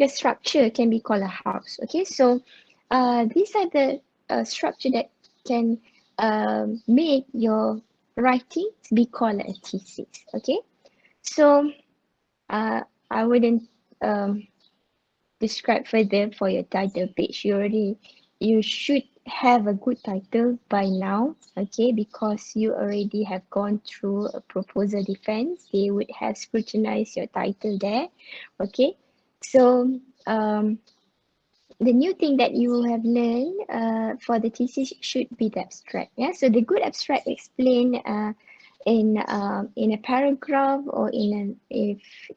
the structure can be called a house. Okay, so these are the structure that can make your writing be called a thesis. Okay, so I wouldn't describe further for your title page. You should have a good title by now, okay, because you already have gone through a proposal defense. They would have scrutinized your title there, okay. So the new thing that you have learned for the thesis should be the abstract. Yeah, so the good abstract explain in a paragraph or in an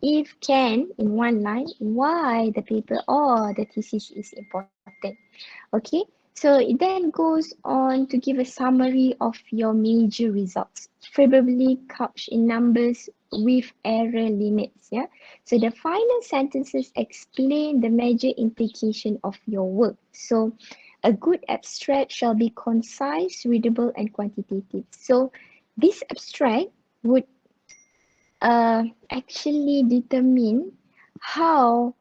if can in one line why the paper or the thesis is important. Okay, so it then goes on to give a summary of your major results, preferably couched in numbers with error limits. Yeah, so the final sentences explain the major implication of your work. So a good abstract shall be concise, readable, and quantitative. So this abstract would actually determine how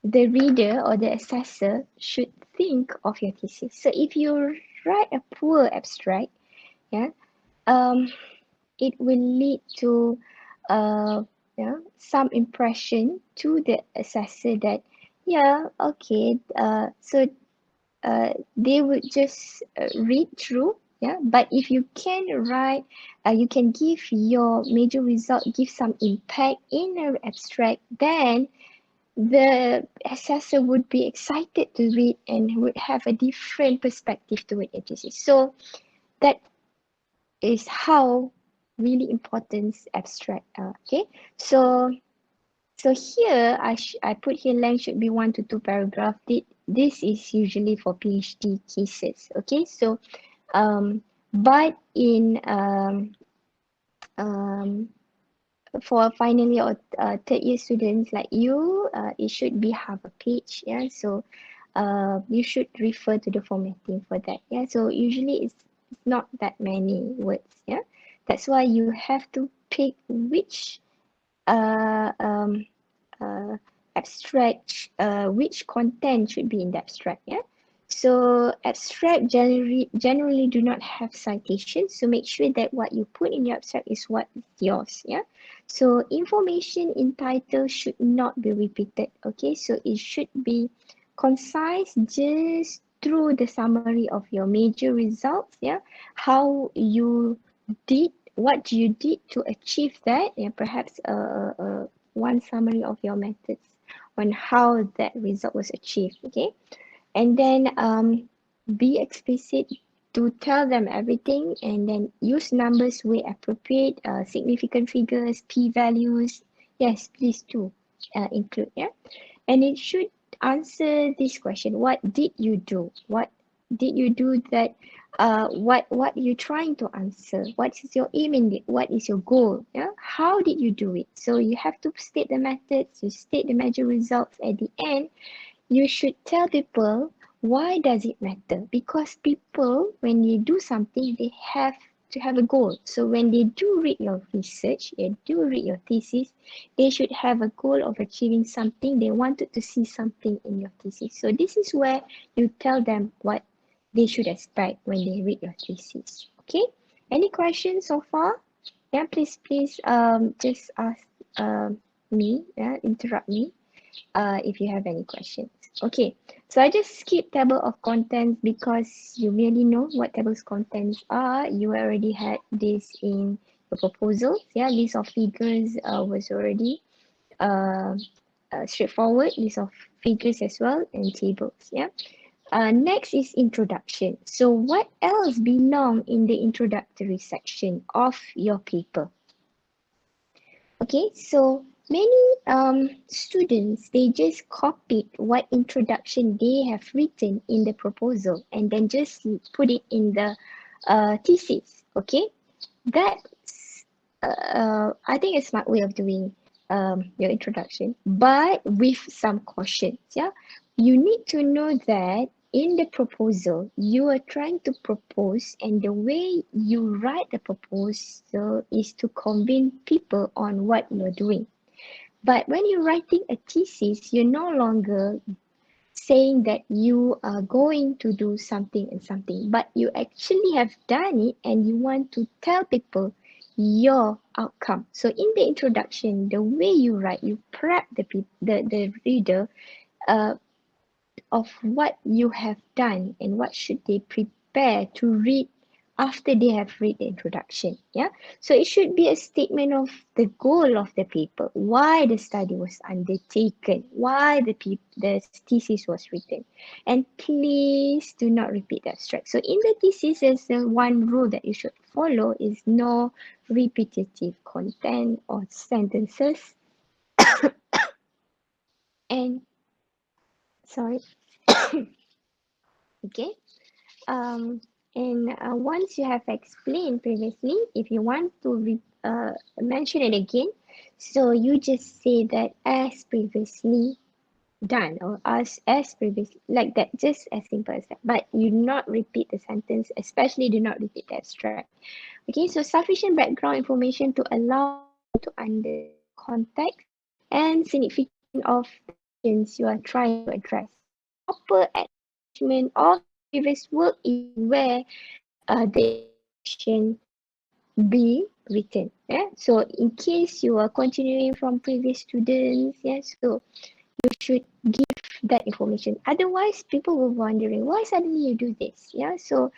the reader or the assessor should think of your thesis. So if you write a poor abstract, yeah, it will lead to some impression to the assessor that they would just read through. Yeah, but if you can write, you can give your major result, give some impact in an abstract, then the assessor would be excited to read and would have a different perspective toward your thesis. So that is how really important abstract are. Okay, so here I put here length should be 1 to 2 paragraph. This is usually for PhD cases. Okay, so but in for final year or third year students like you, it should be half a page. Yeah, so you should refer to the formatting for that. Yeah, so usually it's not that many words. Yeah, that's why you have to pick which uh, um, abstract, which content should be in the abstract. Yeah, so abstract generally do not have citations, so make sure that what you put in your abstract is what is yours. Yeah, so information in title should not be repeated. Okay, so it should be concise, just through the summary of your major results. Yeah, how you did, what you did to achieve that, and perhaps one summary of your methods on how that result was achieved. Okay, and then be explicit to tell them everything, and then use numbers where appropriate, significant figures, p-values. Yes, please do include. Yeah, and it should answer this question: what did you do? What did you do that what you trying to answer? What is your aim in it? What is your goal? Yeah, how did you do it? So you have to state the methods, you state the major results. At the end, you should tell people why does it matter, because people, when they do something, they have to have a goal. So when they do read your research, they do read your thesis, they should have a goal of achieving something. They wanted to see something in your thesis. So this is where you tell them what they should expect when they read your thesis. Okay, any questions so far? Yeah, please just ask me, interrupt me if you have any questions. Okay, so I just skip table of contents because you merely know what tables contents are. You already had this in the proposal. Yeah, list of figures was already uh, straightforward. List of figures as well and tables. Yeah. Next is introduction. So what else belong in the introductory section of your paper? Okay, so many students, they just copied what introduction they have written in the proposal and then just put it in the thesis. Okay, that's I think a smart way of doing your introduction, but with some cautions. Yeah, you need to know that in the proposal you are trying to propose, and the way you write the proposal is to convince people on what you're doing. But when you're writing a thesis, you're no longer saying that you are going to do something and something, but you actually have done it and you want to tell people your outcome. So in the introduction, the way you write, you prep the reader uh, of what you have done and what should they prepare to read after they have read the introduction. Yeah, so it should be a statement of the goal of the paper, why the study was undertaken, why the thesis was written, and please do not repeat the abstract. So in the thesis, there's one rule that you should follow is no repetitive content or sentences. And sorry, okay. Um, and once you have explained previously, if you want to mention it again, so you just say that as previously done or as previously, like that, just as simple as that. But you not repeat the sentence, especially do not repeat the abstract. Okay, so sufficient background information to allow to understand the context and significance of the questions you are trying to address. Proper acknowledgement of the previous work is where the introduction should be written. Yeah? So in case you are continuing from previous students, yeah, so you should give that information. Otherwise, people will wondering why suddenly you do this. Yeah, so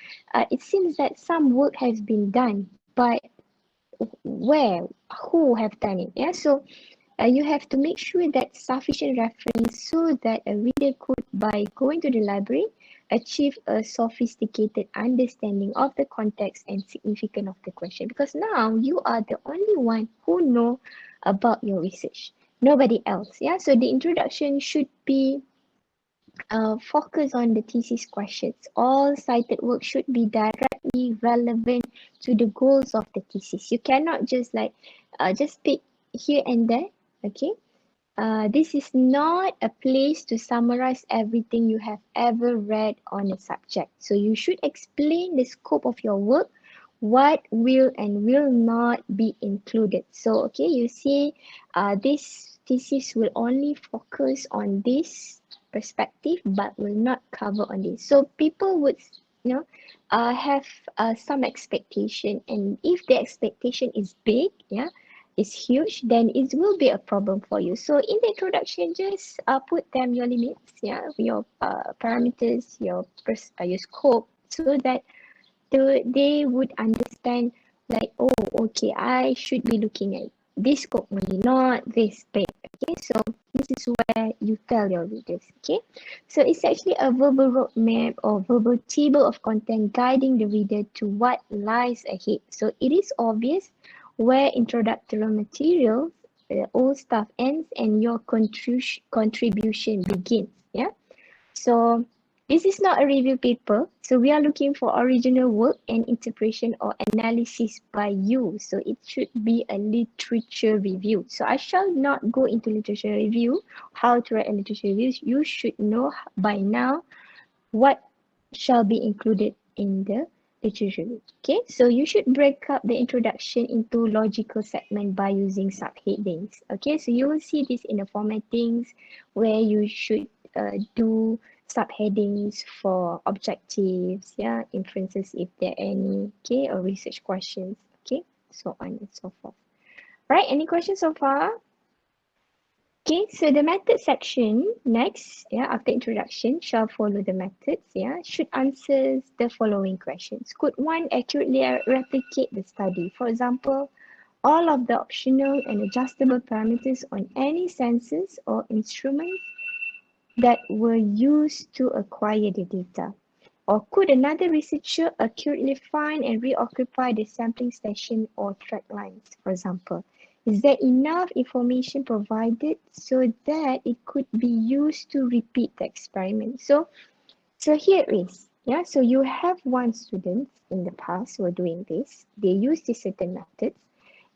it seems that some work has been done, but where, who have done it? Yeah, so you have to make sure that sufficient reference so that a reader could, by going to the library, achieve a sophisticated understanding of the context and significance of the question. Because now you are the only one who know about your research. Nobody else. Yeah. So the introduction should be focus on the thesis questions. All cited work should be directly relevant to the goals of the thesis. You cannot just like just pick here and there. Okay. This is not a place to summarize everything you have ever read on a subject. So you should explain the scope of your work, what will and will not be included. So, okay, you see, this thesis will only focus on this perspective, but will not cover on this. So people would, you know, have some expectation, and if the expectation is big, yeah, is huge, then it will be a problem for you. So in the introduction, just put them your limits, yeah, your parameters, your scope, so that they would understand like, oh, okay, I should be looking at this scope only, not this big. Okay, so this is where you tell your readers. Okay, so it's actually a verbal roadmap or verbal table of content guiding the reader to what lies ahead. So it is obvious where introductory materials, the old stuff ends and your contribution begins. Yeah. So this is not a review paper. So we are looking for original work and interpretation or analysis by you. So it should be a literature review. So I shall not go into literature review, how to write a literature review. You should know by now what shall be included in the literature review. Okay, so you should break up the introduction into logical segment by using subheadings. Okay, so you will see this in the formattings where you should do subheadings for objectives, yeah, inferences if there are any, okay, or research questions, okay, so on and so forth. Right, any questions so far? Okay, so the method section next, yeah, after introduction shall follow the methods, yeah, should answer the following questions. Could one accurately replicate the study? For example, all of the optional and adjustable parameters on any sensors or instruments that were used to acquire the data. Or could another researcher accurately find and reoccupy the sampling station or track lines, for example? Is there enough information provided so that it could be used to repeat the experiment? So here it is. Yeah, so you have one student in the past who are doing this. They use these certain methods.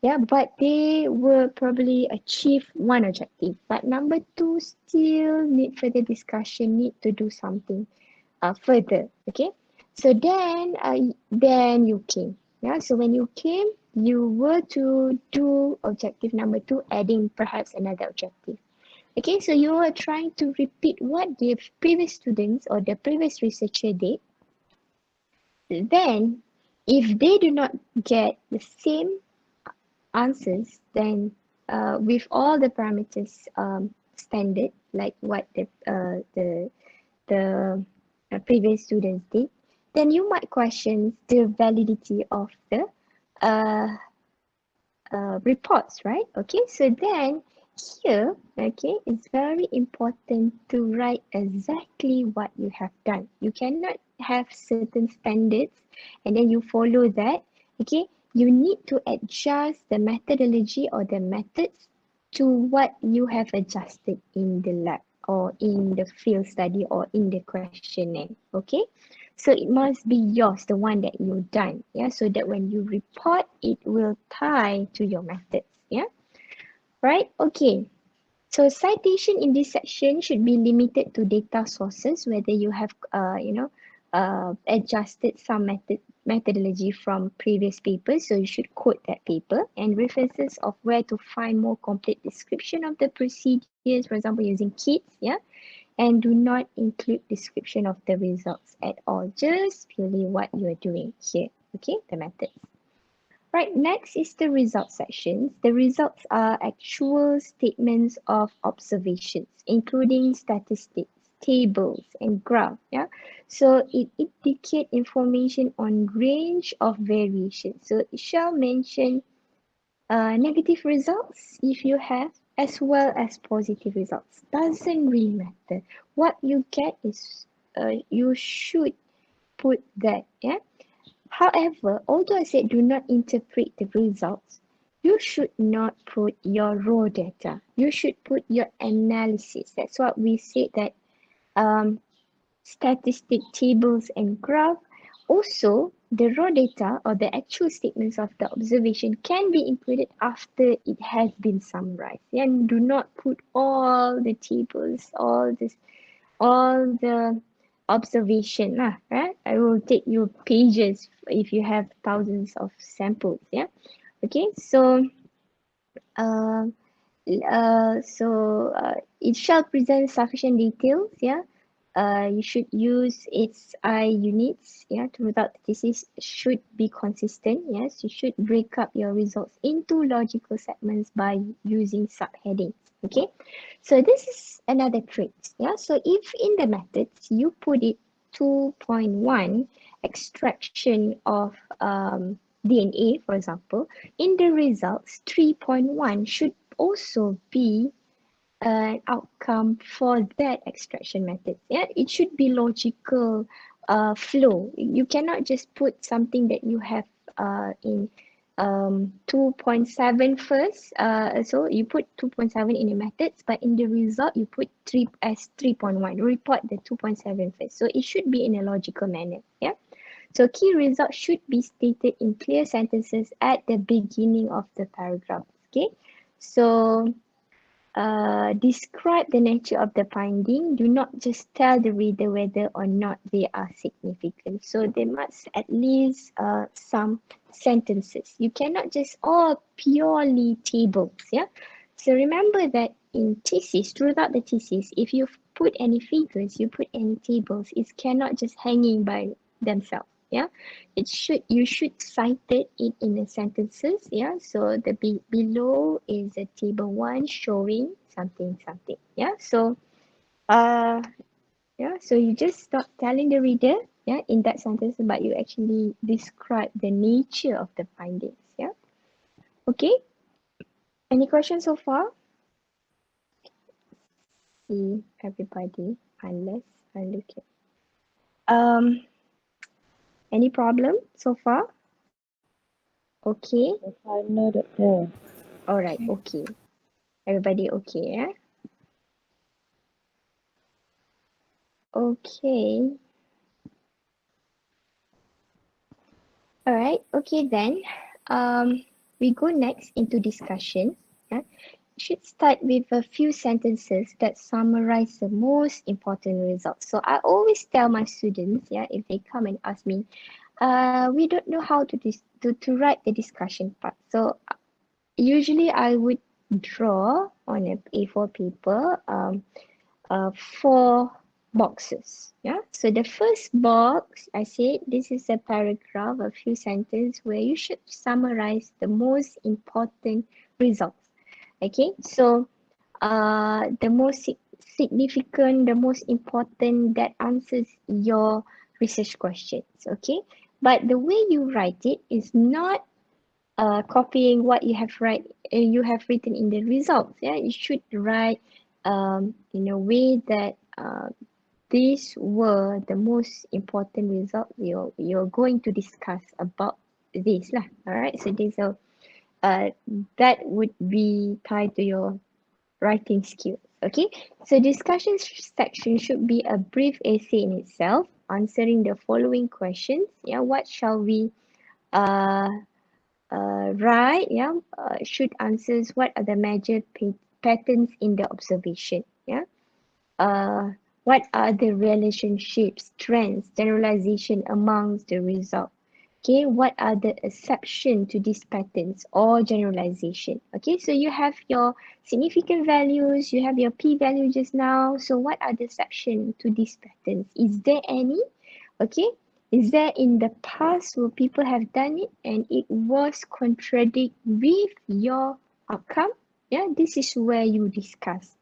Yeah, but they will probably achieve one objective. But number two still need further discussion, need to do something further. Okay, so then you came. Yeah, so when you came, you were to do objective number 2, adding perhaps another objective. Okay, so you are trying to repeat what the previous students or the previous researcher did. Then, if they do not get the same answers, then with all the parameters standard, like what the previous students did, then you might question the validity of the uh, reports, right? Okay, so then here, okay, it's very important to write exactly what you have done. You cannot have certain standards and then you follow that. Okay, you need to adjust the methodology or the methods to what you have adjusted in the lab or in the field study or in the questionnaire. Okay, so it must be yours, the one that you've done, yeah, so that when you report, it will tie to your methods, yeah, right? Okay, so citation in this section should be limited to data sources, whether you have, adjusted some methodology from previous papers, so you should quote that paper, and references of where to find more complete description of the procedures, for example, using kits, yeah, and do not include description of the results at all, just purely what you are doing here, okay, the methods. Right, next is the results sections. The results are actual statements of observations, including statistics, tables, and graph. Yeah, so it indicate information on range of variation. So it shall mention negative results if you have, as well as positive results. Doesn't really matter. What you get is you should put that. Yeah. However, although I said do not interpret the results, you should not put your raw data. You should put your analysis. That's what we said that um, statistic tables and graph. Also, the raw data or the actual statements of the observation can be included after it has been summarized. And do not put all the tables, all the observation lah, right? I will take you pages if you have thousands of samples, yeah. Okay, so uh, it shall present sufficient details, yeah. You should use its I units, yeah, to result the thesis should be consistent. Yes, you should break up your results into logical segments by using subheadings. Okay, so this is another trick. Yeah, so if in the methods you put it 2.1 extraction of DNA, for example, in the results 3.1 should also be an outcome for that extraction method. Yeah, it should be logical flow. You cannot just put something that you have in 2.7 first. So you put 2.7 in the methods, but in the result you put 3 as 3.1. Report the 2.7 first. So it should be in a logical manner. Yeah. So key results should be stated in clear sentences at the beginning of the paragraph. Okay. So describe the nature of the finding. Do not just tell the reader whether or not they are significant. So there must at least some sentences. You cannot just all purely tables. Yeah. So remember that in thesis, throughout the thesis, if you put any figures, you put any tables, it cannot just hanging by themselves. Yeah, you should cite it in the sentences. Yeah, so the below is a table 1 showing something. Yeah, so so you just stop telling the reader, yeah, in that sentence, but you actually describe the nature of the findings. Yeah, okay, any questions so far? See everybody, unless I look at any problem so far? Okay. Yes, I know that there. All right. Okay. Everybody okay, yeah? Okay. All right. Okay then. We go next into discussion. Yeah. Should start with a few sentences that summarize the most important results. So I always tell my students, yeah, if they come and ask me, we don't know how to to write the discussion part. So usually I would draw on a A4 paper 4 boxes. Yeah. So the first box, I said this is a paragraph, a few sentences where you should summarize the most important results. Okay. So the most significant, the most important that answers your research questions. Okay. But the way you write it is not copying what you have written in the results. Yeah, you should write in a way that these were the most important results you're going to discuss about this lah. All right, so this that would be tied to your writing skills. Okay, so discussion section should be a brief essay in itself, answering the following questions. Yeah, what shall we uh right, yeah, should answers what are the major patterns in the observation, yeah. What are the relationships, trends, generalization amongst the result? Okay, what are the exception to these patterns or generalization? Okay, so you have your significant values, you have your p-value just now. So what are the exception to these patterns? Is there any? Okay, is there in the past where people have done it and it was contradict with your outcome? Yeah, this is where you discuss.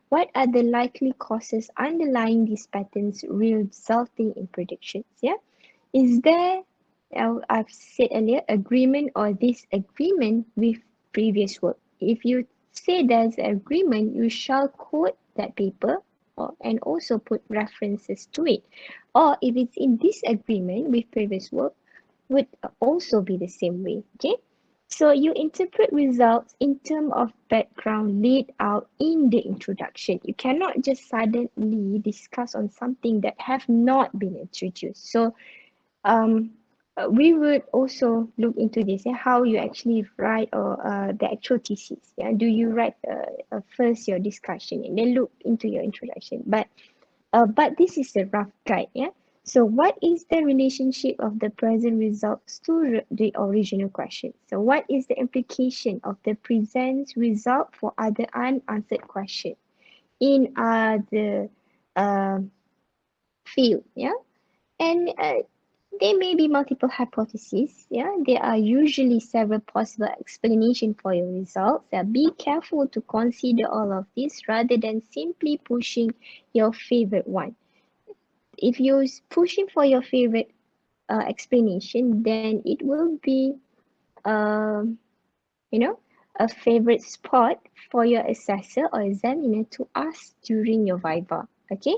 What are the likely causes underlying these patterns resulting in predictions? Yeah, is there, I've said earlier, agreement or disagreement with previous work? If you say there's agreement, you shall quote that paper and also put references to it. Or if it's in disagreement with previous work, would also be the same way. Okay. So you interpret results in terms of background laid out in the introduction. You cannot just suddenly discuss on something that have not been introduced. So we would also look into this, how you actually write or the actual thesis. Yeah, do you write first your discussion and then look into your introduction? But this is a rough guide. Yeah. So what is the relationship of the present results to the original question? So what is the implication of the present result for other unanswered questions in the field? Yeah. And there may be multiple hypotheses. Yeah, there are usually several possible explanations for your results. Be careful to consider all of this rather than simply pushing your favorite one. If you're pushing for your favorite explanation, then it will be, um, you know, a favorite spot for your assessor or examiner to ask during your viva. Okay,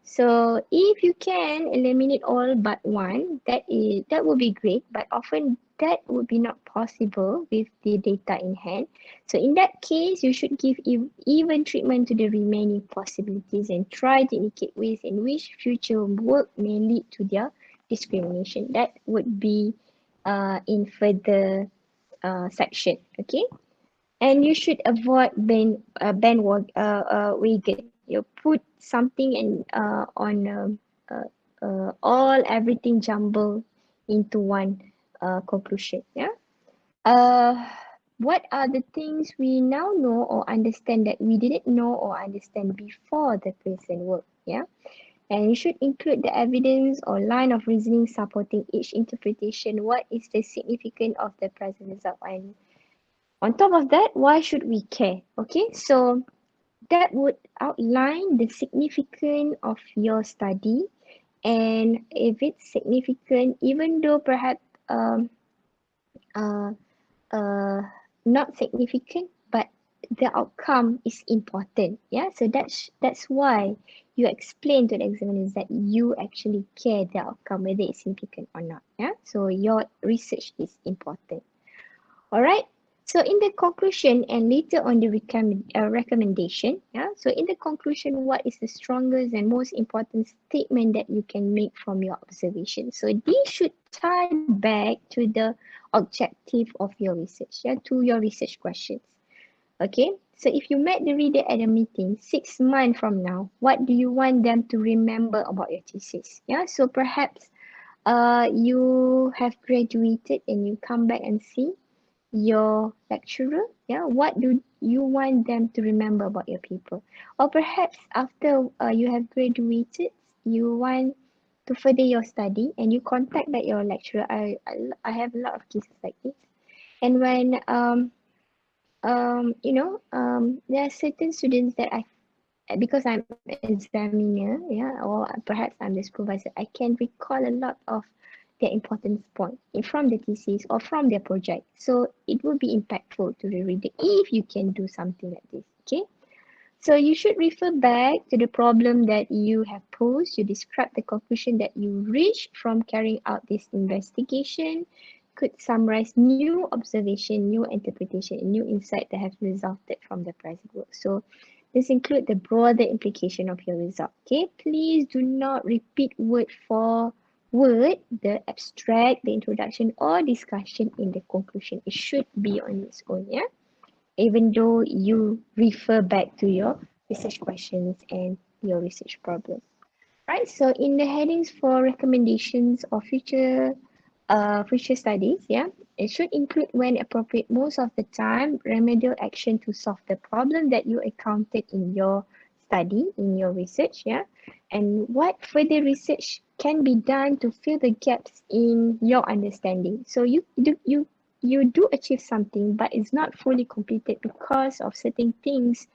so if you can eliminate all but one, that would be great, but often that would be not possible with the data in hand. So in that case, you should give even treatment to the remaining possibilities and try to indicate ways in which future work may lead to their discrimination. That would be in further section. Okay, and you should avoid wagon. You put something and on all everything jumble into one conclusion. Yeah. uh what are the things we now know or understand that we didn't know or understand before the present work? Yeah. And you should include the evidence or line of reasoning supporting each interpretation. What is the significance of the present result? And on top of that, why should we care? Okay, so that would outline the significance of your study. And if it's significant, even though perhaps uh, uh, not significant, but the outcome is important. Yeah, so that's why you explain to the examiners that you actually care the outcome, whether it's significant or not. Yeah, so your research is important. All right. So in the conclusion and later on the recommendation, yeah. So in the conclusion, what is the strongest and most important statement that you can make from your observation? So these should tie back to the objective of your research, yeah, to your research questions. Okay. So if you met the reader at a meeting 6 months from now, what do you want them to remember about your thesis? Yeah. So perhaps you have graduated and you come back and see your lecturer, yeah, what do you want them to remember about your paper? Or perhaps after you have graduated, you want to further your study and you contact that your lecturer. I have a lot of cases like this. And when there are certain students that because I'm examiner, yeah, or perhaps I'm the supervisor, I can recall a lot of their important point from the thesis or from their project. So it will be impactful to the reader if you can do something like this. Okay. So you should refer back to the problem that you have posed. You describe the conclusion that you reached from carrying out this investigation. Could summarize new observation, new interpretation, and new insight that have resulted from the present work. So this include the broader implication of your result. Okay, please do not repeat word for word the abstract, the introduction, or discussion in the conclusion. It should be on its own. Yeah, even though you refer back to your research questions and your research problem. Right, so in the headings for recommendations of future studies, yeah, it should include when appropriate most of the time remedial action to solve the problem that you encountered in your study, in your research, yeah, and what further research can be done to fill the gaps in your understanding. So you do achieve something, but it's not fully completed because of certain things,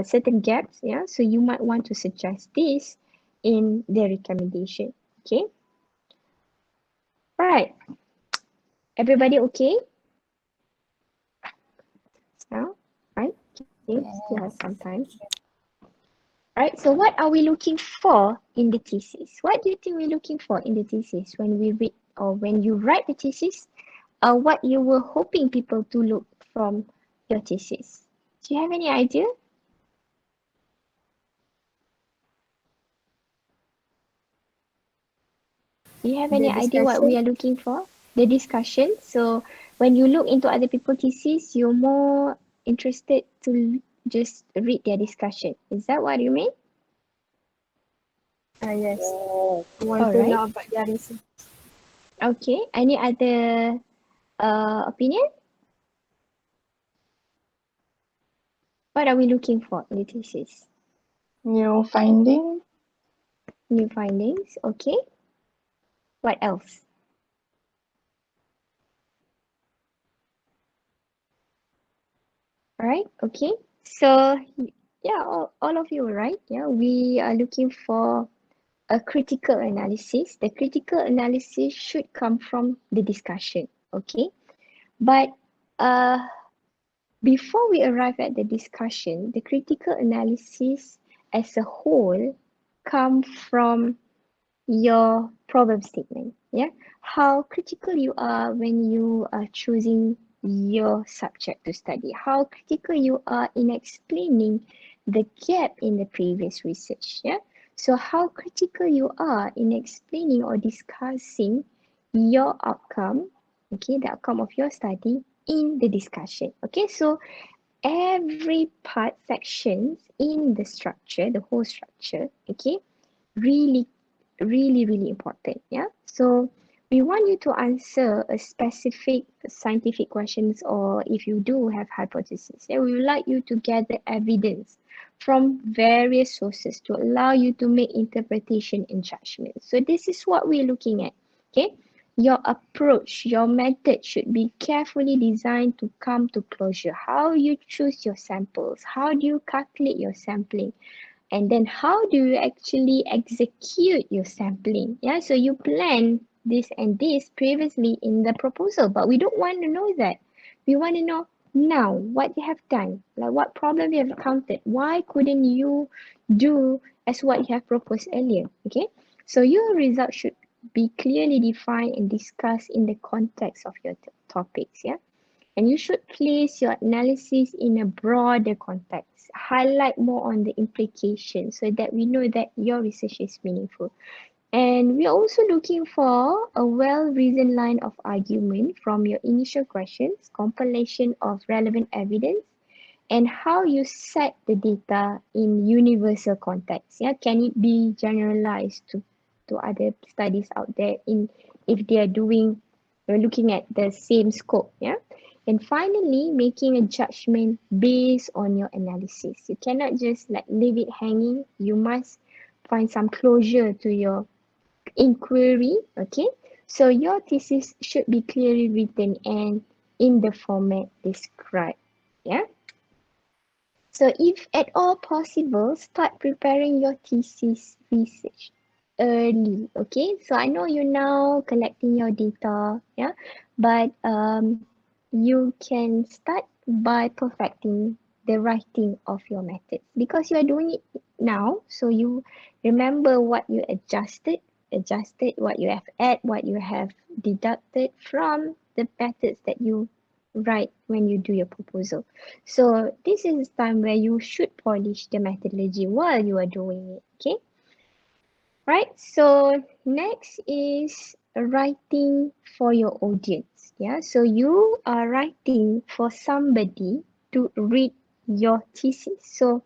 certain gaps, yeah. So you might want to suggest this in the recommendation. Okay. Right. Everybody okay? Now, right? Okay. Still have some time. Right. So what are we looking for in the thesis? What do you think we're looking for in the thesis when we read or when you write the thesis? What you were hoping people to look from your thesis? Do you have any idea? Do you have any The idea what we discussion. are looking for? The discussion. So when you look into other people's thesis, you're more interested to just read their discussion. Is that what you mean? Yes. I want All to right. know about their research. Okay. Any other opinion? What are we looking for in the thesis? New finding. New findings. Okay. What else? All right. Okay. So yeah, all of you are right. Yeah, we are looking for a critical analysis. The critical analysis should come from the discussion. Okay. But uh, before we arrive at the discussion, the critical analysis as a whole come from your problem statement. Yeah, how critical you are when you are choosing your subject to study, how critical you are in explaining the gap in the previous research. Yeah, so how critical you are in explaining or discussing your outcome, okay, the outcome of your study in the discussion. Okay, so every part sections in the structure, the whole structure, okay, really really important. Yeah, so we want you to answer a specific scientific questions, or if you do have hypothesis, yeah, we would like you to gather evidence from various sources to allow you to make interpretation and judgment. So this is what we're looking at. Okay, your approach, your method should be carefully designed to come to closure. How you choose your samples, how do you calculate your sampling, and then how do you actually execute your sampling? Yeah, so you plan this and this previously in the proposal, but we don't want to know that. We want to know now what you have done, like what problem you have encountered. Why couldn't you do as what you have proposed earlier? Okay, so your result should be clearly defined and discussed in the context of your topics. Yeah, and you should place your analysis in a broader context. Highlight more on the implications so that we know that your research is meaningful. And we're also looking for a well-reasoned line of argument from your initial questions, compilation of relevant evidence, and how you set the data in universal context. Yeah, can it be generalized to other studies out there in if they are looking at the same scope, yeah. And finally, making a judgment based on your analysis. You cannot just like leave it hanging. You must find some closure to your inquiry, okay? So your thesis should be clearly written and in the format described, yeah? So if at all possible, start preparing your thesis research early, okay? So I know you're now collecting your data, yeah? But you can start by perfecting the writing of your methods because you are doing it now. So you remember what you adjusted, what you have added, what you have deducted from the methods that you write when you do your proposal. So this is the time where you should polish the methodology while you are doing it, okay? Right, so next is writing for your audience. Yeah, so you are writing for somebody to read your thesis. So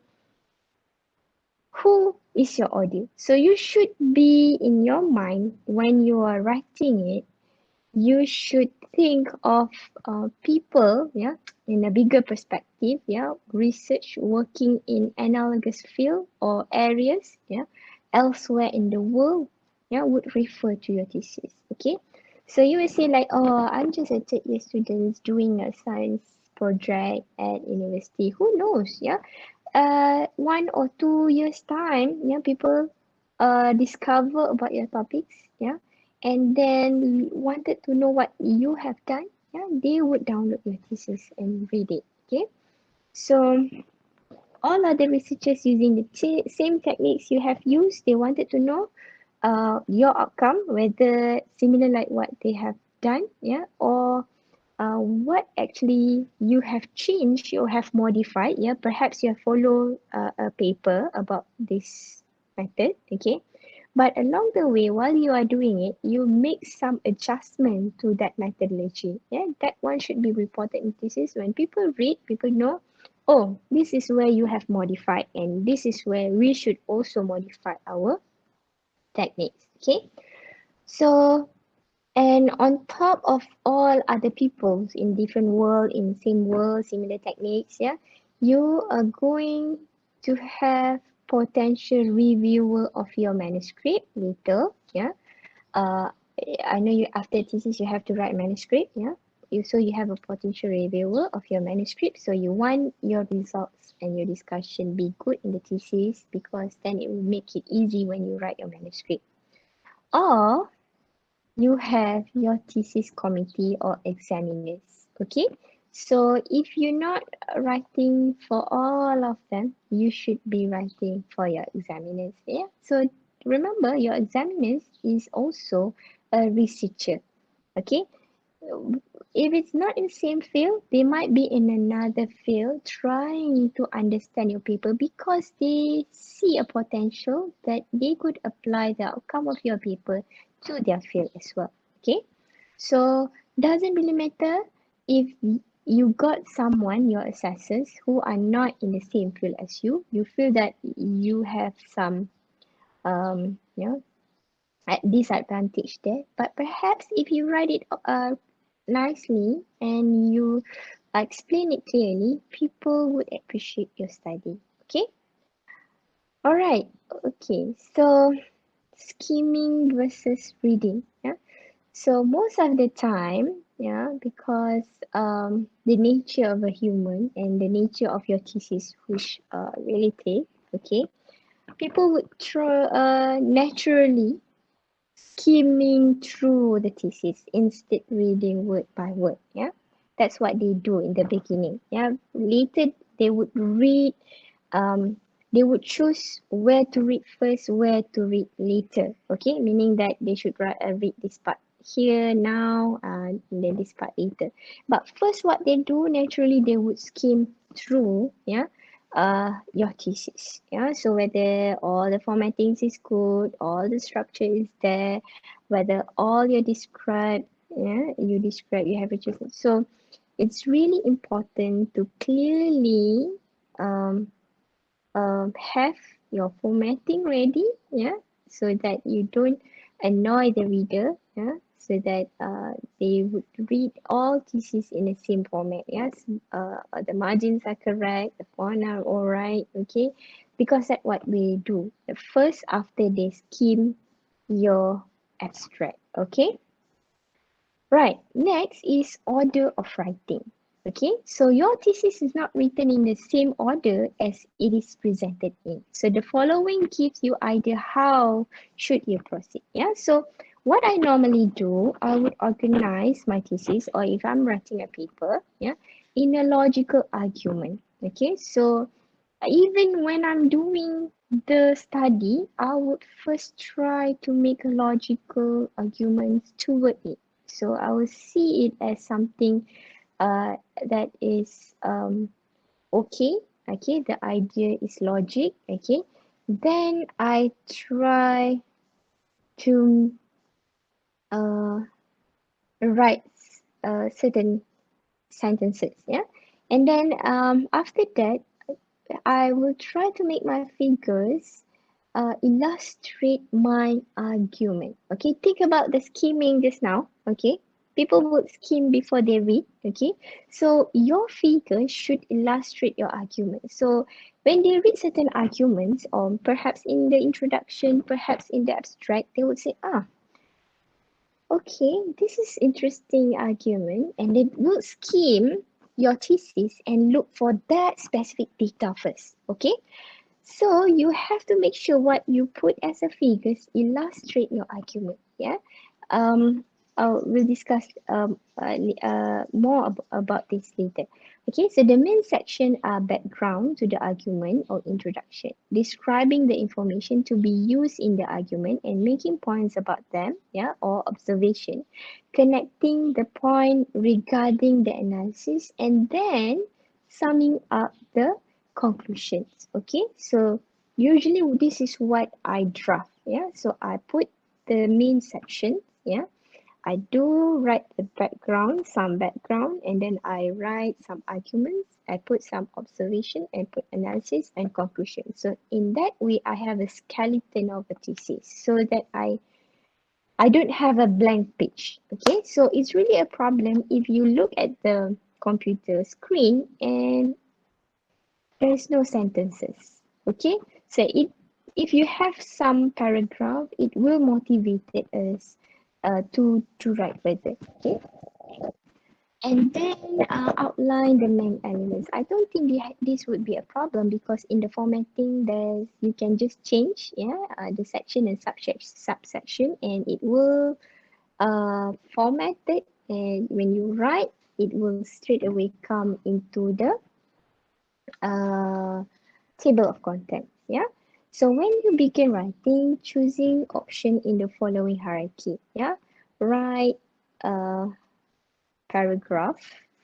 who is your audience? So you should be in your mind when you are writing it, you should think of people, yeah, in a bigger perspective, yeah, research working in analogous field or areas, yeah, elsewhere in the world, yeah, would refer to your thesis, okay? So you will say like, oh, I'm just a third year student doing a science project at university. Who knows, yeah? 1 or 2 years time, yeah, people discover about your topics, yeah, and then wanted to know what you have done, yeah, they would download your thesis and read it, okay? So all other researchers using the same techniques you have used, they wanted to know your outcome, whether similar like what they have done, yeah, or what actually you have changed or have modified, yeah, perhaps you have followed a paper about this method, okay, but along the way while you are doing it, you make some adjustment to that methodology, yeah, that one should be reported in thesis. When people read, people know, oh, this is where you have modified and this is where we should also modify our techniques, okay? So and on top of all other peoples in different world, in same world, similar techniques, yeah, you are going to have potential reviewer of your manuscript later, yeah. Uh, I know you after thesis you have to write manuscript, yeah. So you have a potential reviewer of your manuscript. So you want your results and your discussion be good in the thesis because then it will make it easy when you write your manuscript. Or you have your thesis committee or examiners, okay? So if you're not writing for all of them, you should be writing for your examiners, yeah? So remember, your examiners is also a researcher, okay? If it's not in the same field, they might be in another field trying to understand your paper because they see a potential that they could apply the outcome of your paper to their field as well. Okay, so doesn't really matter if you got someone, your assessors, who are not in the same field as you. You feel that you have some you know at disadvantage there, but perhaps if you write it nicely and you explain it clearly, people would appreciate your study, okay? All right, okay, so skimming versus reading, yeah. So most of the time, yeah, because the nature of a human and the nature of your thesis, which relative, okay, people would naturally skimming through the thesis instead reading word by word, yeah. That's what they do in the beginning, yeah. Later they would read, um they would choose where to read first, where to read later, okay, meaning that they should read this part here now and then this part later. But first what they do naturally, they would skim through, yeah, your thesis, yeah. So whether all the formattings is good, all the structure is there, whether all you describe, yeah, you have it. So it's really important to clearly um have your formatting ready, yeah, so that you don't annoy the reader, yeah. so that they would read all theses in the same format. Yes, the margins are correct, the font are all right. Okay, because that's what we do. The first after they skim your abstract. Okay. Right, next is order of writing. Okay, so your thesis is not written in the same order as it is presented in. So the following gives you idea how should you proceed. Yeah, so what I normally do, I would organize my thesis, or if I'm writing a paper, yeah, in a logical argument. Okay, so even when I'm doing the study, I would first try to make a logical argument toward it. So I will see it as something that is okay. Okay, the idea is logic. Okay, then I try to uh, write certain sentences. Yeah, and then after that, I will try to make my figures illustrate my argument. Okay, think about the skimming just now. Okay, people would skim before they read. Okay, so your figures should illustrate your argument. So when they read certain arguments, or perhaps in the introduction, perhaps in the abstract, they would say, okay, this is interesting argument, and they will skim your thesis and look for that specific data first. Okay, so you have to make sure what you put as a figures illustrate your argument. Yeah. Um. We'll discuss more about this later. Okay. So the main section are background to the argument or introduction, describing the information to be used in the argument and making points about them. Yeah. Or observation, connecting the point regarding the analysis, and then summing up the conclusions. Okay, so usually this is what I draft. Yeah, so I put the main section. Yeah, I do write the background, some background, and then I write some arguments. I put some observation and put analysis and conclusion. So in that way, I have a skeleton of a thesis, so that I don't have a blank page. Okay, so it's really a problem if you look at the computer screen and there is no sentences. Okay, so if you have some paragraph, it will motivate us to write further. Okay, and then outline the main elements. I don't think this would be a problem, because in the formatting there's you can just change the section and subsection, and it will format it, and when you write it will straight away come into the uh, table of contents. Yeah. So when you begin writing, choosing option in the following hierarchy. Yeah. Write a paragraph,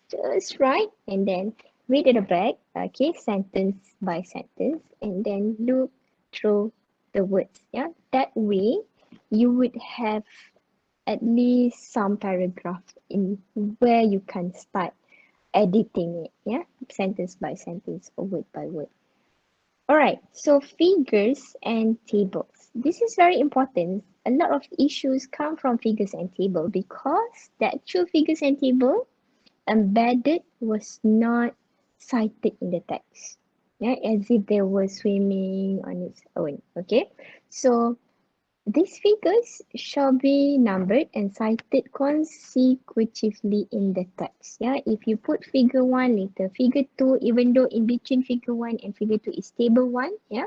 just write, and then read at the back. Okay, sentence by sentence, and then look through the words. Yeah. That way, you would have at least some paragraph in where you can start editing it. Yeah, sentence by sentence or word by word. All right, so figures and tables. This is very important. A lot of issues come from figures and table, because the actual figures and table embedded was not cited in the text. Yeah, as if they were swimming on its own. Okay, so these figures shall be numbered and cited consecutively in the text. Yeah, if you put figure 1 later, figure 2, even though in between figure 1 and figure 2 is table 1, yeah,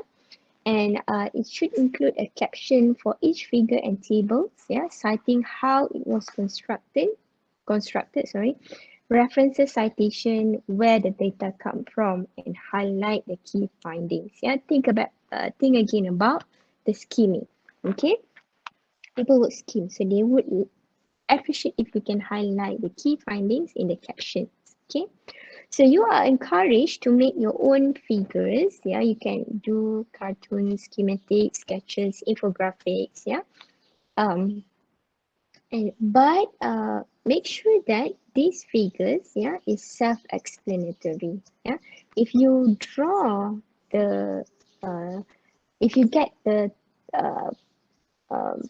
and it should include a caption for each figure and tables, yeah, citing how it was constructed, references, citation, where the data come from, and highlight the key findings. Yeah, think again about the scheming. Okay, people would skim, so they would appreciate if we can highlight the key findings in the captions. Okay, so you are encouraged to make your own figures. Yeah, you can do cartoons, schematics, sketches, infographics. Yeah, but make sure that these figures, yeah, is self-explanatory. Yeah, if you draw the if you get the uh,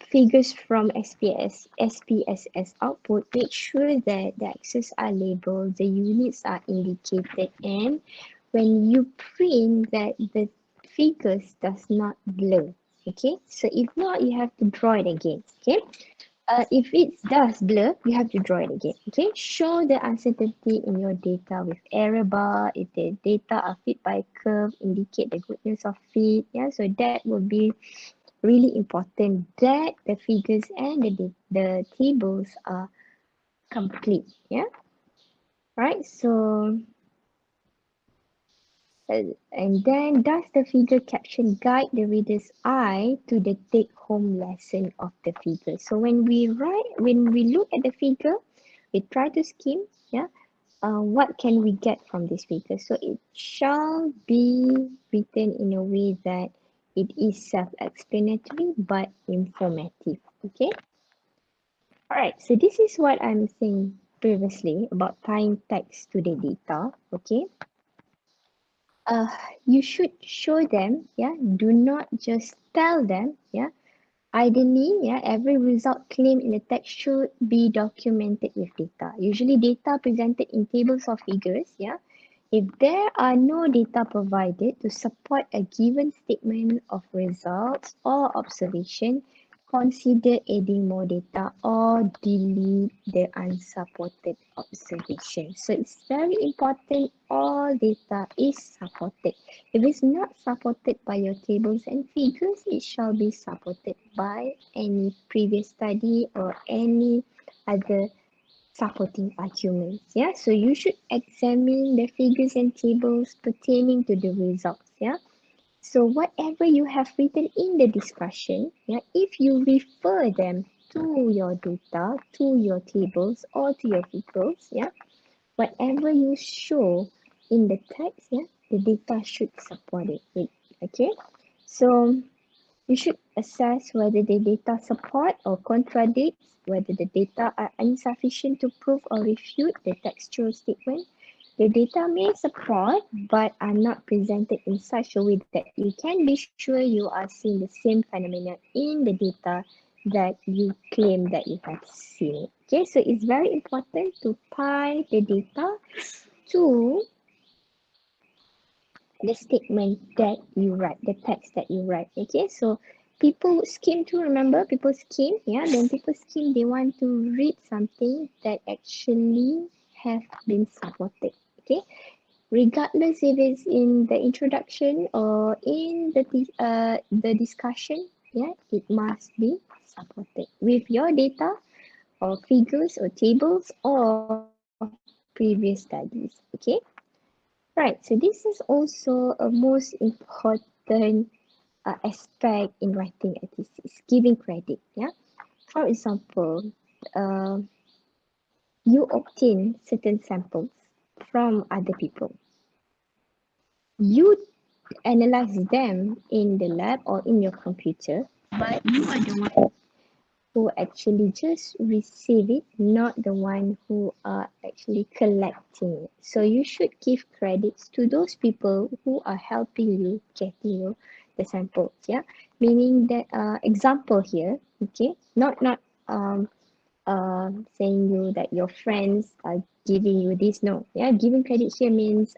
figures from SPSS output, make sure that the axes are labeled, the units are indicated, and when you print that the figures does not blur. Okay, so if not, you have to draw it again. Okay, if it does blur, you have to draw it again. Okay, show the uncertainty in your data with error bar. If the data are fit by curve, indicate the goodness of fit. Yeah, so that will be really important that the figures and the tables are complete. Yeah, right. So and then does the figure caption guide the reader's eye to the take-home lesson of the figure? So when we look at the figure, we try to skim, yeah, what can we get from this figure? So it shall be written in a way that it is self-explanatory but informative, okay? All right, so this is what I'm saying previously about tying text to the data, okay? uh you should show them, yeah, do not just tell them, yeah. Ideally, yeah, every result claimed in the text should be documented with data, usually data presented in tables or figures, yeah. If there are no data provided to support a given statement of results or observation, consider adding more data or delete the unsupported observation. So it's very important all data is supported. If it's not supported by your tables and figures, it shall be supported by any previous study or any other supporting arguments. Yeah, so you should examine the figures and tables pertaining to the results. Yeah, so whatever you have written in the discussion, yeah, if you refer them to your data, to your tables, or to your figures, yeah, whatever you show in the text, yeah, the data should support it. Okay, so you should assess whether the data support or contradicts, whether the data are insufficient to prove or refute the textual statement. The data may support but are not presented in such a way that you can be sure you are seeing the same phenomena in the data that you claim that you have seen. Okay, so it's very important to tie the data to the statement that you write, the text that you write. Okay, so people skim too, remember, people skim, yeah, then people skim, they want to read something that actually have been supported. Okay, regardless if it's in the introduction or in the discussion, yeah, it must be supported with your data or figures or tables or previous studies. Okay, right, so this is also a most important aspect in writing a thesis, giving credit. Yeah, for example, uh, you obtain certain samples from other people. You analyze them in the lab or in your computer, but you are the one who actually just receive it, not the one who are actually collecting it. So you should give credits to those people who are helping you getting you the samples. Yeah, meaning that example here, okay, not saying you that your friends are giving you this. No, yeah, giving credit here means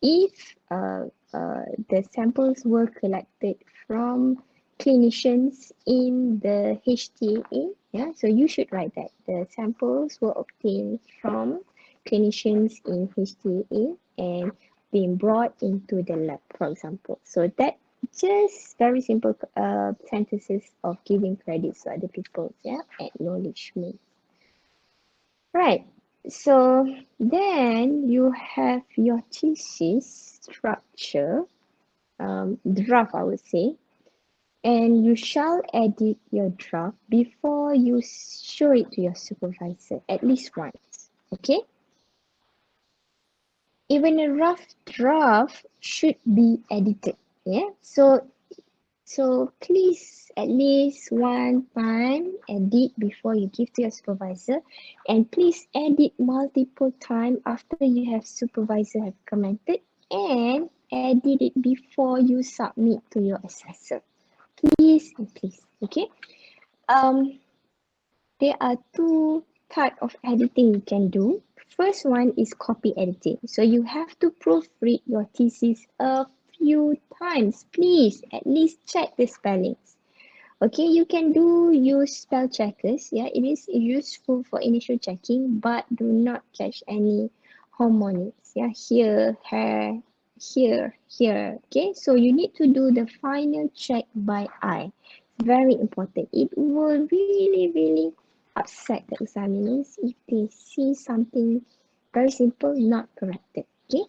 if the samples were collected from clinicians in the HTA, yeah, so you should write that the samples were obtained from clinicians in HTA and being brought into the lab, for example. So that just very simple sentences of giving credits to other people, yeah, acknowledgement. Right. So then you have your thesis structure, draft, I would say, and you shall edit your draft before you show it to your supervisor at least once. Okay. Even a rough draft should be edited. Yeah. So please at least one time edit before you give to your supervisor, and please edit multiple times after you have supervisor have commented, and edit it before you submit to your assessor. Please and please. Okay. There are two types of editing you can do. First one is copy editing. So you have to proofread your thesis a few times. Please at least check the spellings. Okay, you can use spell checkers. Yeah, it is useful for initial checking, but do not catch any harmonics. Yeah, here, here, here. Okay, so you need to do the final check by eye. Very important. It will really upset the examiners if they see something very simple not corrected. Okay,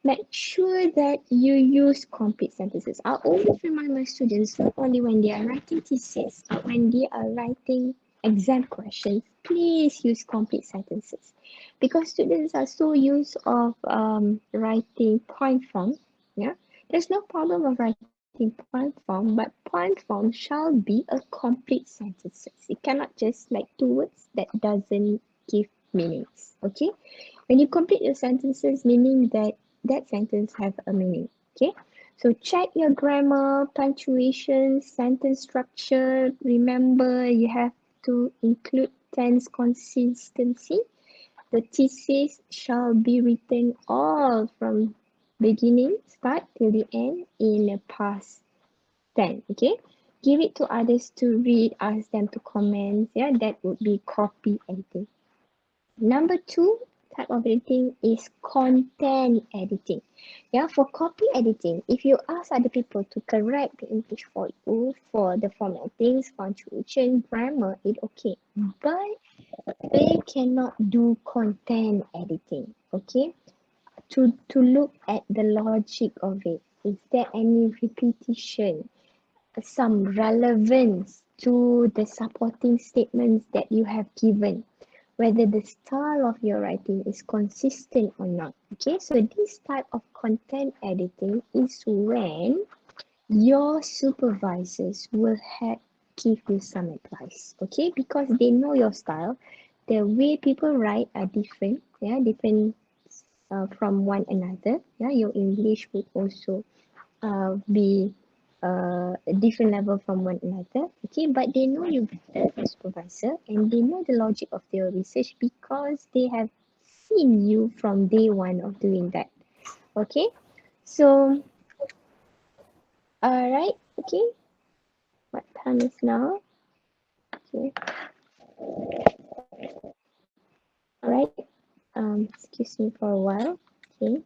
make sure that you use complete sentences. I always remind my students, not only when they are writing thesis, but when they are writing exam questions, please use complete sentences. Because students are so used of writing point form. Yeah, there's no problem of writing point form, but point form shall be a complete sentences. It cannot just like two words that doesn't give meanings. Okay, when you complete your sentences, meaning that that sentence have a meaning. Okay, so check your grammar, punctuation, sentence structure. Remember, you have to include tense consistency. The thesis shall be written all from beginning, start till the end in a past tense. Okay, give it to others to read, ask them to comment. Yeah, that would be copy editing. Number two type of editing is content editing. Yeah, for copy editing, if you ask other people to correct the English for you for the formattings, punctuation, grammar, it's okay. But they cannot do content editing. Okay, to look at the logic of it. Is there any repetition? Some relevance to the supporting statements that you have given, whether the style of your writing is consistent or not. Okay, so this type of content editing is when your supervisors will have give you some advice. Okay, because they know your style, the way people write are different. Yeah, different from one another. Yeah, your English would also be a different level from one another. Okay, but they know you better, the supervisor, and they know the logic of their research because they have seen you from day one of doing that. Okay, so alright, okay, what time is now? Okay, alright, excuse me for a while. Okay,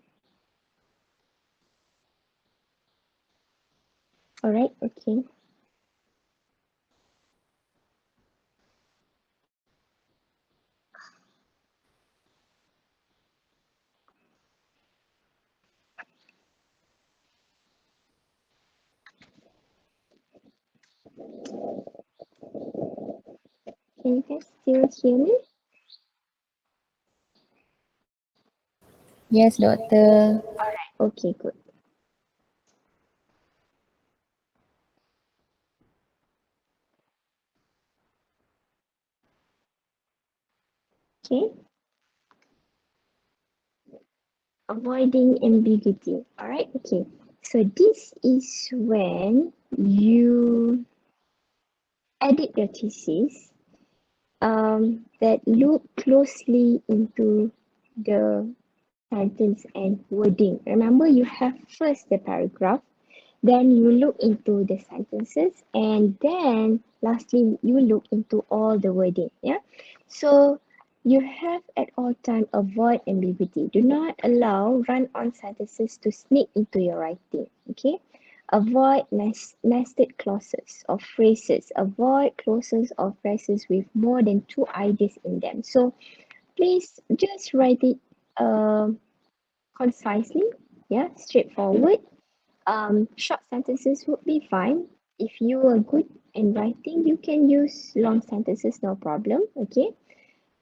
alright, okay. Can you guys still hear me? Yes, Doctor. Okay, good. Okay, avoiding ambiguity. Alright, okay. So this is when you edit your thesis that look closely into the sentence and wording. Remember, you have first the paragraph, then you look into the sentences, and then lastly, you look into all the wording. Yeah. So you have at all time avoid ambiguity. Do not allow run-on sentences to sneak into your writing. Okay. Avoid nested clauses or phrases. Avoid clauses or phrases with more than two ideas in them. So please just write it concisely, yeah, straightforward. Short sentences would be fine. If you are good in writing, you can use long sentences, no problem. Okay.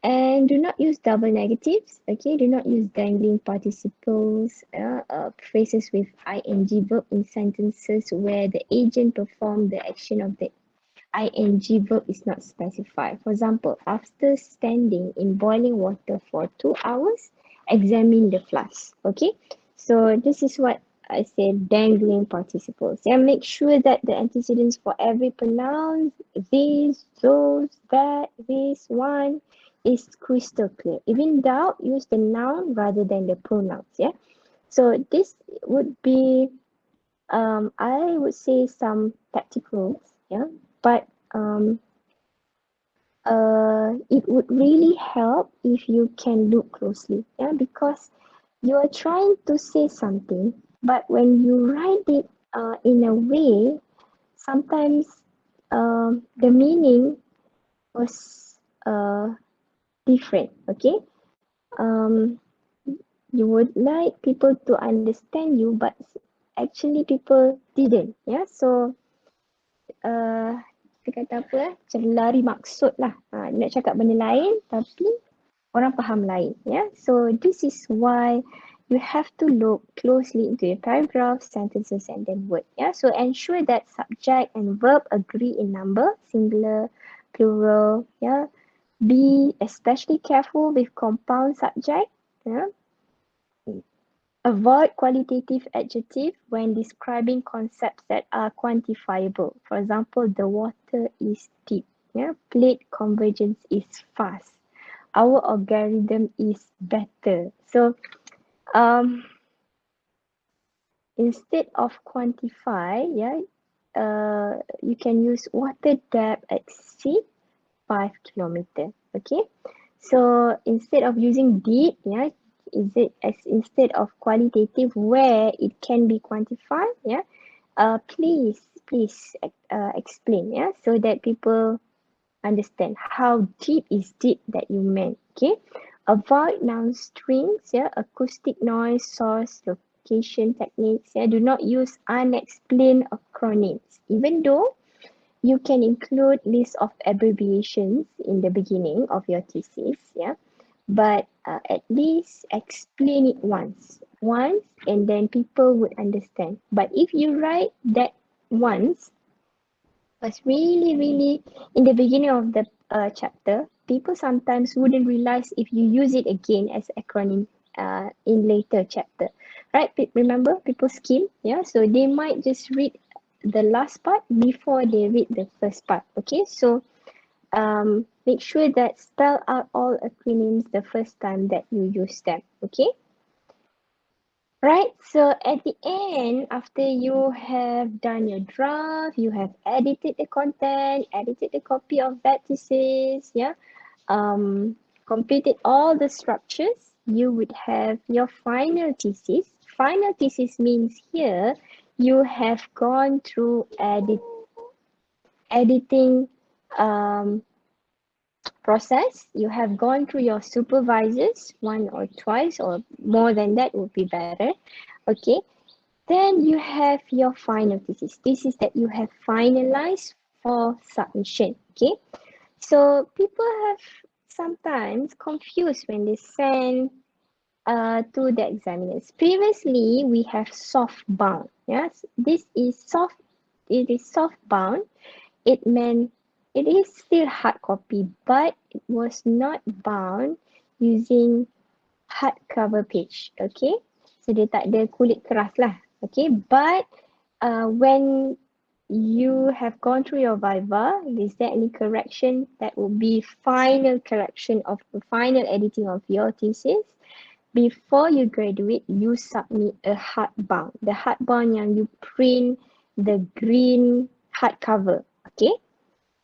And do not use double negatives. Okay. Do not use dangling participles, phrases with ing verb in sentences where the agent performed the action of the ing verb is not specified. For example, after standing in boiling water for 2 hours, examine the flask. Okay. So this is what I say dangling participles. Yeah, make sure that the antecedents for every pronoun, this, those, that, this, one, is crystal clear. If in doubt, use the noun rather than the pronouns. Yeah. So this would be, I would say some tacticals. Yeah, but it would really help if you can look closely. Yeah, because you are trying to say something, but when you write it in a way, sometimes the meaning was different. Okay, um, you would like people to understand you, but actually people didn't. Yeah, so kita kata apa? Macam lari maksud lah. Nak cakap benda lain, tapi orang faham lain. Yeah, so this is why you have to look closely into your paragraph, sentences, and then word. Yeah, so ensure that subject and verb agree in number, singular, plural. Yeah, be especially careful with compound subject. Yeah, avoid qualitative adjective when describing concepts that are quantifiable. For example, the water is deep. Yeah, plate convergence is fast. Our algorithm is better. So instead of quantify, yeah, you can use water depth exceed 5 kilometer. Okay, so instead of using deep, yeah, is it as instead of qualitative where it can be quantified, yeah, please explain, yeah, so that people understand how deep is deep that you meant. Okay, avoid noun strings, yeah, acoustic noise, source, location techniques. Yeah, do not use unexplained acronyms, even though you can include list of abbreviations in the beginning of your thesis. Yeah, but at least explain it once, and then people would understand. But if you write that once, was really in the beginning of the chapter, people sometimes wouldn't realize if you use it again as acronym in later chapter, right? Remember, people skim, yeah, so they might just read the last part before they read the first part. Okay, so make sure that spell out all acronyms the first time that you use them. Okay. Right, so at the end, after you have done your draft, you have edited the content, edited the copy of that thesis, yeah, completed all the structures, you would have your final thesis. Final thesis means here you have gone through editing process. You have gone through your supervisors one or twice or more than that would be better. Okay, then you have your final thesis. This is that you have finalized for submission. Okay, so people have sometimes confused when they send to the examiners. Previously, we have soft bound. Yes, this is soft. It is soft bound. It meant it is still hard copy, but it was not bound using hardcover page. Okay, so dia tak ada kulit keras lah. Okay, but when you have gone through your viva, is there any correction? That will be final correction of the final editing of your thesis. Before you graduate, you submit a hardbound. The hardbound yang you print the green hardcover. Okay,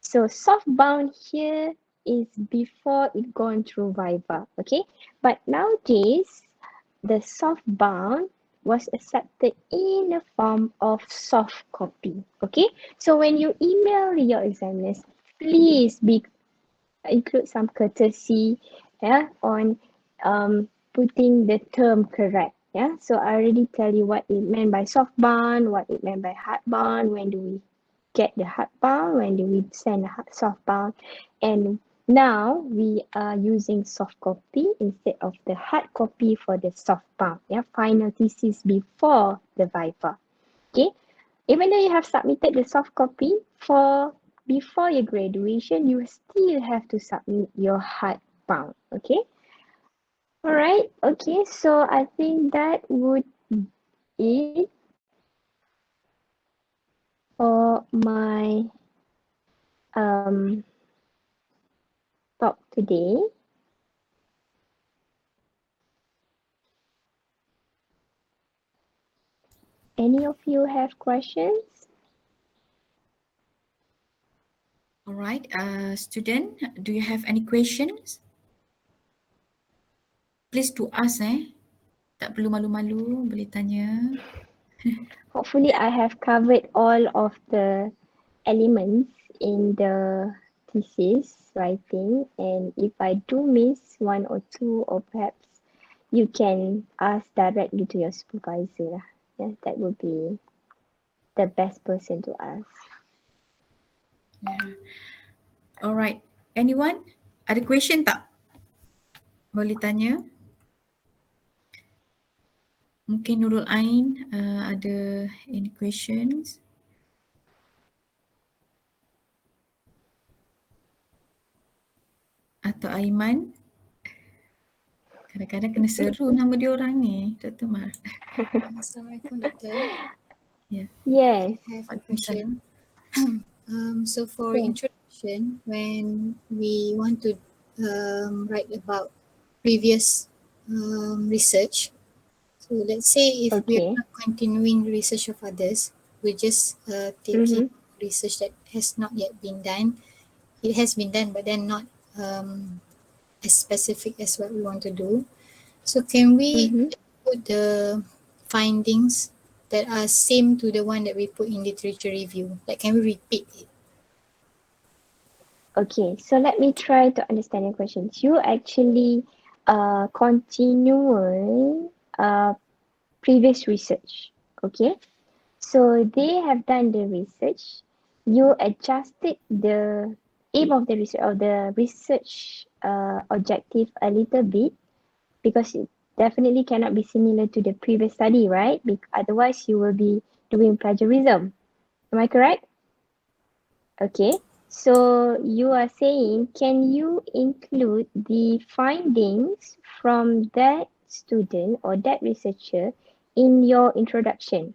so softbound here is before it gone through viva. Okay, but nowadays the softbound was accepted in the form of soft copy. Okay, so when you email your examiners, please include some courtesy, yeah, on putting the term correct. Yeah, so I already tell you what it meant by softbound, what it meant by hardbound, when do we get the hardbound, when do we send a softbound, and now we are using soft copy instead of the hard copy for the softbound. Yeah, final thesis before the viva. Okay, even though you have submitted the soft copy for before your graduation, you still have to submit your hardbound. Okay. All right. Okay. So I think that would it for my um talk today. Any of you have questions? All right, student, do you have any questions? Please to ask Tak perlu malu-malu, boleh tanya. Hopefully I have covered all of the elements in the thesis writing, and if I do miss one or two, or perhaps you can ask directly to your supervisor lah. Yeah, that would be the best person to ask. Yeah. Alright, anyone? Ada question tak? Boleh tanya. Mungkin Nurul Ain ada any questions? Atau Aiman? Kadang-kadang kena seru nama dia orang ni, Dr. Mar. Assalamualaikum, Doctor. Yeah. Yes. I have a question. So for Yeah. introduction, when we want to write about previous research, so let's say if we are Okay. not continuing research of others, we're just taking research that has not yet been done. It has been done, but then not as specific as what we want to do. So can we put the findings that are same to the one that we put in literature review? Like, can we repeat it? Okay, so let me try to understand your questions. You actually continue previous research, okay? So they have done the research. You adjusted the aim of the research, or the research objective a little bit, because it definitely cannot be similar to the previous study, right? Otherwise you will be doing plagiarism. Am I correct? Okay, so you are saying, can you include the findings from that student or that researcher in your introduction?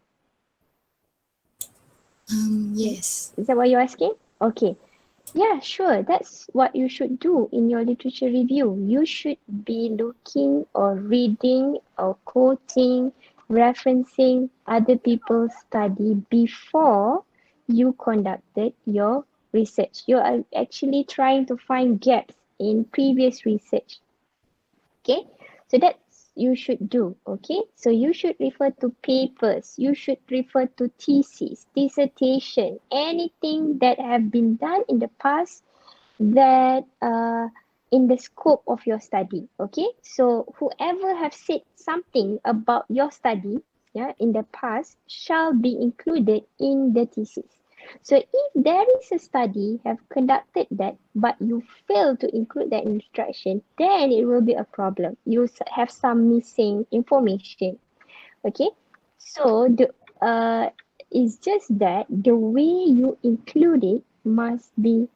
Yes. Is that what you're asking? Okay. Yeah, sure. That's what you should do in your literature review. You should be looking or reading or quoting, referencing other people's study before you conducted your research. You are actually trying to find gaps in previous research. Okay, so that's you should do. Okay, so you should refer to papers, you should refer to thesis, dissertation, anything that have been done in the past that in the scope of your study. Okay, so whoever have said something about your study, yeah, in the past shall be included in the thesis. So if there is a study have conducted that, but you fail to include that instruction, then it will be a problem. You have some missing information. Okay, so the it's just that the way you include it must be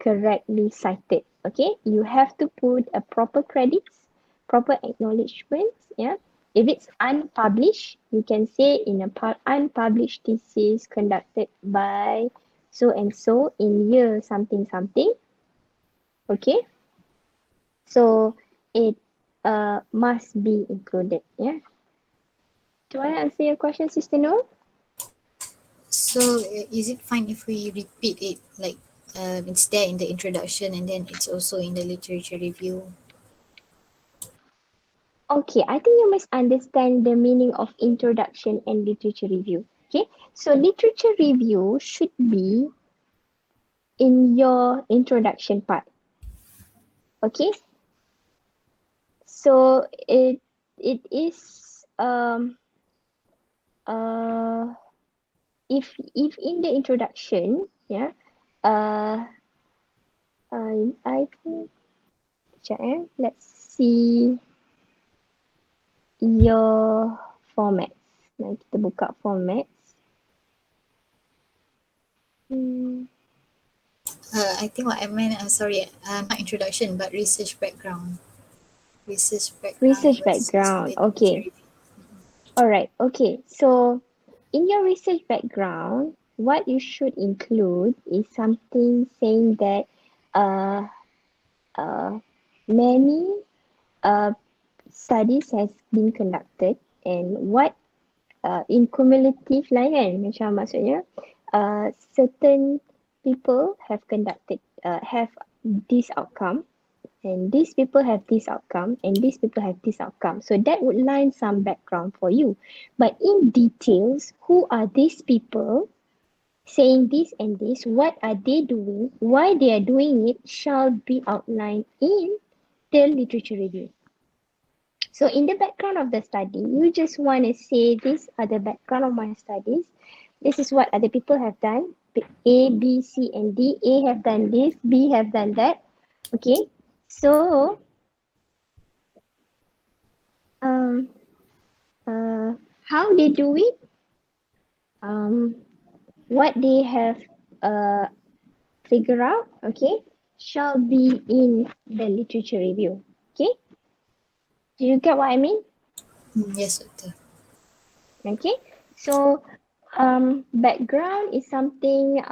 correctly cited. Okay, you have to put a proper credits, proper acknowledgements. Yeah, if it's unpublished, you can say in a unpublished thesis conducted by so and so in year something something. Okay, so it must be included. Yeah. Do I answer your question, Sister Noor? So is it fine if we repeat it, like it's there in the introduction and then it's also in the literature review? Okay, I think you must understand the meaning of introduction and literature review. Okay, so literature review should be in your introduction part. Okay, so it is uh if in the introduction, yeah, uh I think, let's see your formats. Nah, kita buka formats. I think what I meant, sorry, not introduction, but research background. Research background Research versus background. literature Okay. review. All right. Okay. So in your research background, what you should include is something saying that uh, many studies has been conducted and what in cumulative lah kan, macam maksudnya certain people have conducted have this outcome and these people have this outcome and these people have this outcome. So that would line some background for you. But in details, who are these people saying this and this, what are they doing, why they are doing it shall be outlined in the literature review. So in the background of the study, you just want to say these are the background of my studies. This is what other people have done. A, B, C, and D. A have done this, B have done that. Okay. So how they do it, what they have figure out, okay, shall be in the literature review. Okay. Do you get what I mean? Yes, betul. Okay. So background is something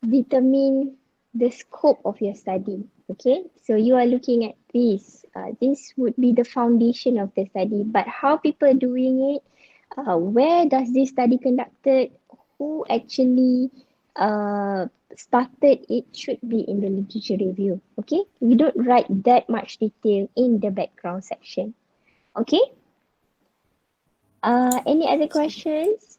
determine the scope of your study. Okay, so you are looking at this. This would be the foundation of the study. But how people are doing it, where does this study conducted, who actually started it should be in the literature review. Okay, we don't write that much detail in the background section. Okay. Any other questions?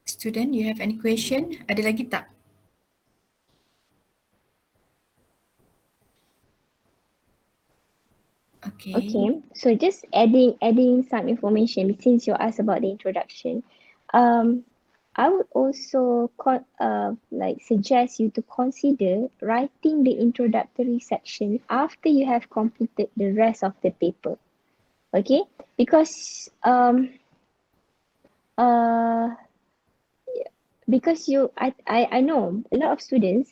Student, you have any question? Ada lagi tak? Okay, so just adding some information since you asked about the introduction. I would also like suggest you to consider writing the introductory section after you have completed the rest of the paper. Okay, because I know a lot of students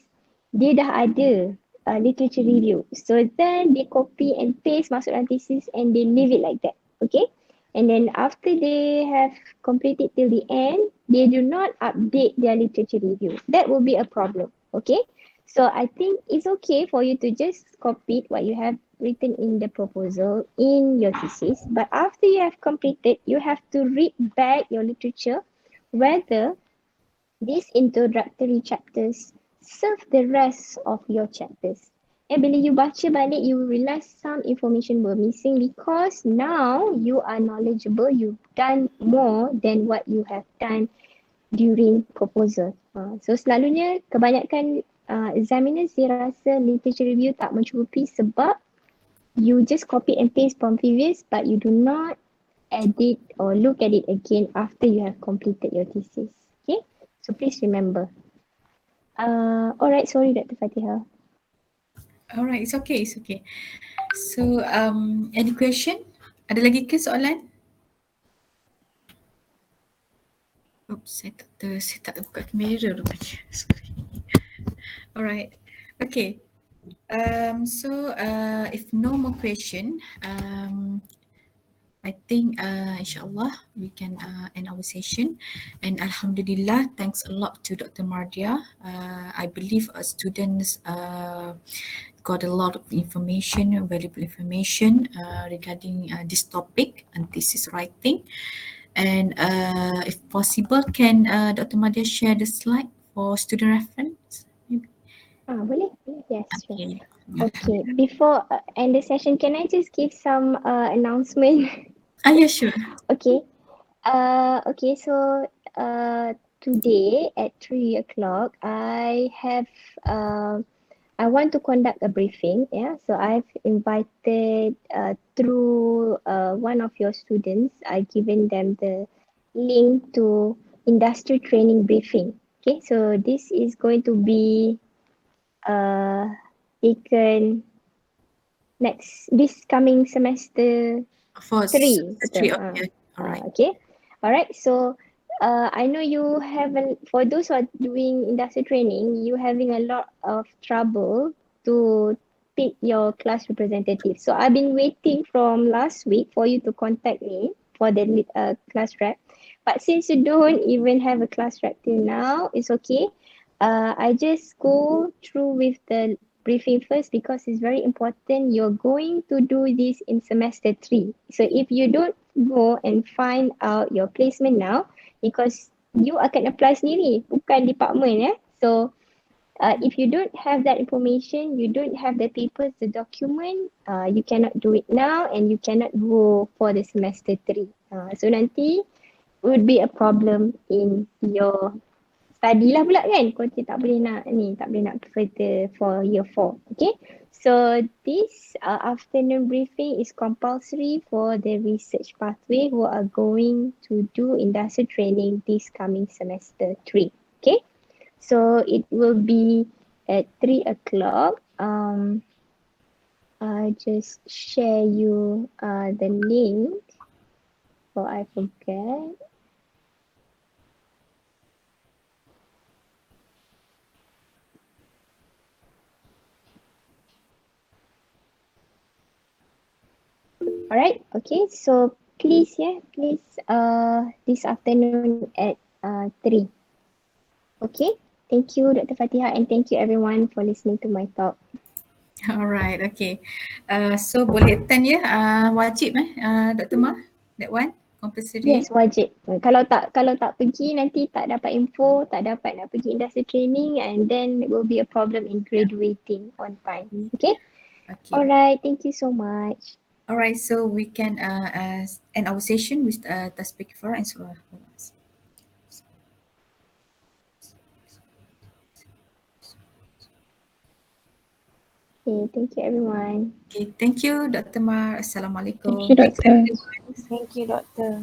dia dah ada literature review, so then they copy and paste masuk dalam thesis and they leave it like that. Okay, and then after they have completed till the end, they do not update their literature review. That will be a problem. Okay, so I think it's okay for you to just copy what you have written in the proposal in your thesis, but after you have completed, you have to read back your literature whether these introductory chapters serve the rest of your chapters. Bila you baca balik, you realize some information were missing because now you are knowledgeable, you've done more than what you have done during proposal. So selalunya kebanyakan examiners dia rasa literature review tak mencukupi sebab you just copy and paste from previous but you do not edit or look at it again after you have completed your thesis. Okay? So please remember. Alright, sorry Dr. Fatihah. Alright, it's okay, it's okay. So, any question? Ada lagi ke soalan? Oops, saya tak buka kamera rupanya. Sorry. Alright, okay. So, if no more question, I think inshallah we can end our session, and alhamdulillah, thanks a lot to Dr. Mardhiah. I believe our students got a lot of information, valuable information regarding this topic and thesis writing. And if possible, can Dr. Mardhiah share the slide for student reference? Boleh? Yes, sure. Okay. Okay, before end the session, can I just give some announcement? Yeah, sure. Okay. Okay, so today at 3 o'clock, I want to conduct a briefing. Yeah, so I've invited through one of your students. I've given them the link to industry training briefing. Okay, so this is going to be taken this coming semester For 3. three, okay. Alright. Okay. Alright. So I know you haven't, for those who are doing industry training, you having a lot of trouble to pick your class representative. So I've been waiting from last week for you to contact me for the class rep. But since you don't even have a class rep till now, it's okay. I just go through with the briefing first because it's very important. You're going to do this in semester 3. So if you don't go and find out your placement now, because you akan apply sendiri, bukan department So if you don't have that information, you don't have the papers, the document, you cannot do it now and you cannot go for the semester 3. So nanti would be a problem in your study lah pula kan. Kau tak boleh nak further for year 4. Okay. So this afternoon briefing is compulsory for the research pathway who are going to do industrial training this coming semester 3. Okay. So it will be at 3 o'clock. I just share you the link. Oh, I forget. Alright, okay. So please, this afternoon at 3. Okay. Thank you, Dr. Fatihah, and thank you everyone for listening to my talk. Alright, okay. So boleh attend ya, wajib Dr. Ma, that one, compulsory. Yes, wajib. Kalau tak pergi nanti tak dapat info, tak dapat nak pergi industry training and then it will be a problem in graduating on time. Okay? Okay. Alright, thank you so much. Alright, so we can end our session with the speaker for and so. Okay, thank you everyone. Okay, thank you Dr. Ma. Assalamualaikum. Thank you, Doctor. Thank you, Doctor.